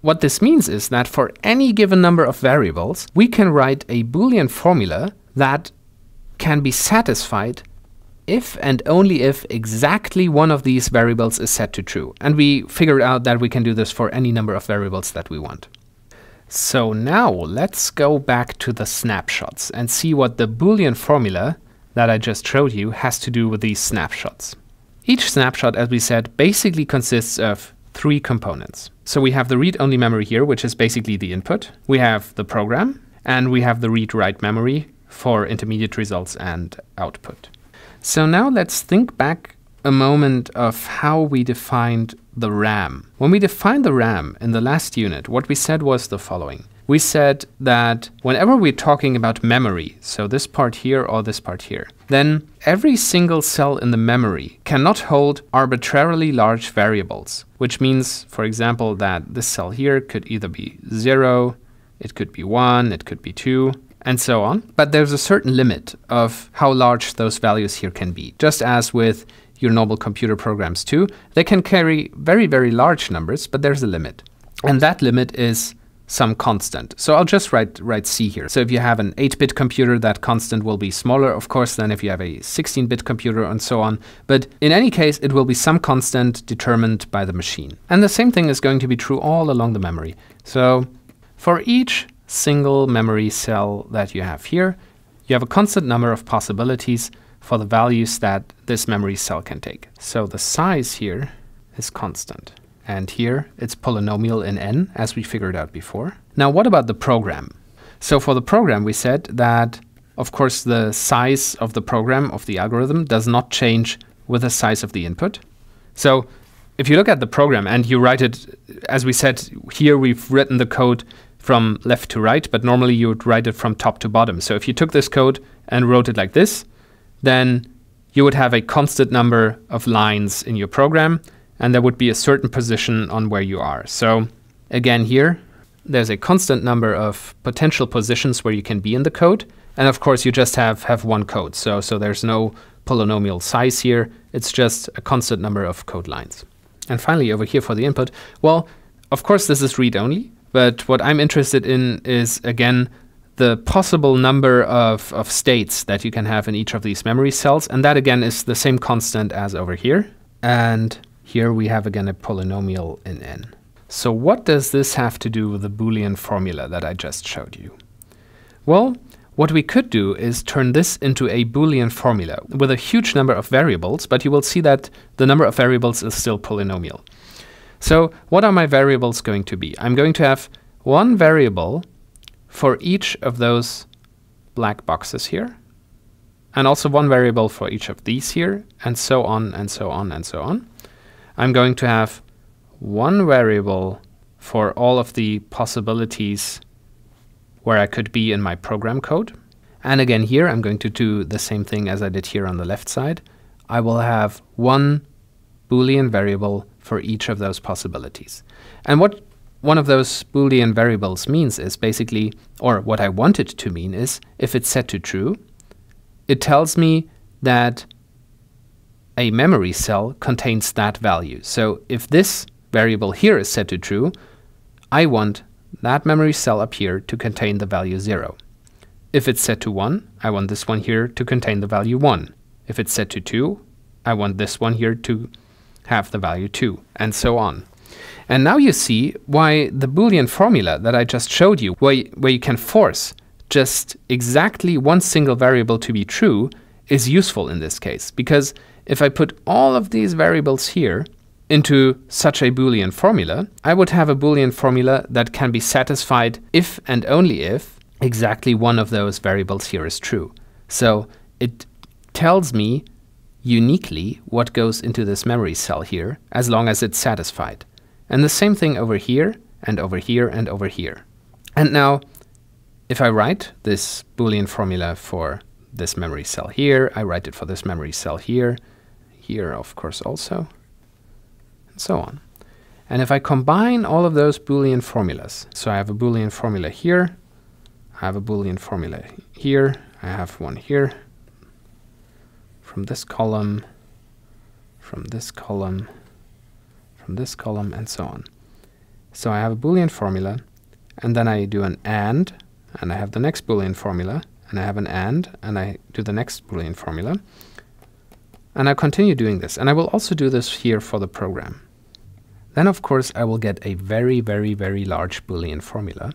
what this means is that for any given number of variables, we can write a Boolean formula that can be satisfied if and only if exactly one of these variables is set to true. And we figured out that we can do this for any number of variables that we want. So now let's go back to the snapshots and see what the Boolean formula that I just showed you has to do with these snapshots. Each snapshot, as we said, basically consists of 3 components. So we have the read-only memory here, which is basically the input. We have the program, and we have the read-write memory for intermediate results and output. So now let's think back a moment of how we defined the RAM. When we defined the RAM in the last unit, what we said was the following. We said that whenever we're talking about memory, so this part here or this part here, then every single cell in the memory cannot hold arbitrarily large variables, which means, for example, that this cell here could either be 0, it could be 1, it could be 2, and so on. But there's a certain limit of how large those values here can be. Just as with your normal computer programs too, they can carry very, very large numbers, but there's a limit. And that limit is some constant. So I'll just write C here. So if you have an 8-bit computer, that constant will be smaller, of course, than if you have a 16-bit computer and so on. But in any case, it will be some constant determined by the machine. And the same thing is going to be true all along the memory. So for each single memory cell that you have here, you have a constant number of possibilities for the values that this memory cell can take. So the size here is constant. And here it's polynomial in n, as we figured out before. Now what about the program? So for the program we said that, of course, the size of the program, of the algorithm, does not change with the size of the input. So if you look at the program and you write it, as we said, here we've written the code from left to right, but normally you would write it from top to bottom. So if you took this code and wrote it like this, then you would have a constant number of lines in your program, and there would be a certain position on where you are. So again here, there's a constant number of potential positions where you can be in the code. And of course, you just have one code. So there's no polynomial size here. It's just a constant number of code lines. And finally, over here for the input, well, of course, this is read-only. But what I'm interested in is, again, the possible number of states that you can have in each of these memory cells. And that, again, is the same constant as over here. And here we have, again, a polynomial in n. So what does this have to do with the Boolean formula that I just showed you? Well, what we could do is turn this into a Boolean formula with a huge number of variables, but you will see that the number of variables is still polynomial. So what are my variables going to be? I'm going to have one variable for each of those black boxes here, and also one variable for each of these here, and so on, and so on, and so on. I'm going to have one variable for all of the possibilities where I could be in my program code. And again here, I'm going to do the same thing as I did here on the left side. I will have one Boolean variable for each of those possibilities. And what one of those Boolean variables means is basically, or what I want it to mean is, if it's set to true, it tells me that a memory cell contains that value. So if this variable here is set to true, I want that memory cell up here to contain the value 0. If it's set to 1, I want this one here to contain the value 1. If it's set to 2, I want this one here to have the value 2, and so on. And now you see why the Boolean formula that I just showed you, where you can force just exactly one single variable to be true, is useful in this case. Because if I put all of these variables here into such a Boolean formula, I would have a Boolean formula that can be satisfied if and only if exactly one of those variables here is true. So it tells me uniquely what goes into this memory cell here, as long as it's satisfied. And the same thing over here, and over here, and over here. And now, if I write this Boolean formula for this memory cell here, I write it for this memory cell here, here of course also, and so on. And if I combine all of those Boolean formulas, so I have a Boolean formula here, I have a Boolean formula here, I have one here, from this column, from this column, from this column, and so on. So I have a Boolean formula, and then I do an AND, and I have the next Boolean formula, and I have an AND, and I do the next Boolean formula. And I continue doing this, and I will also do this here for the program. Then of course I will get a very, very, very large Boolean formula.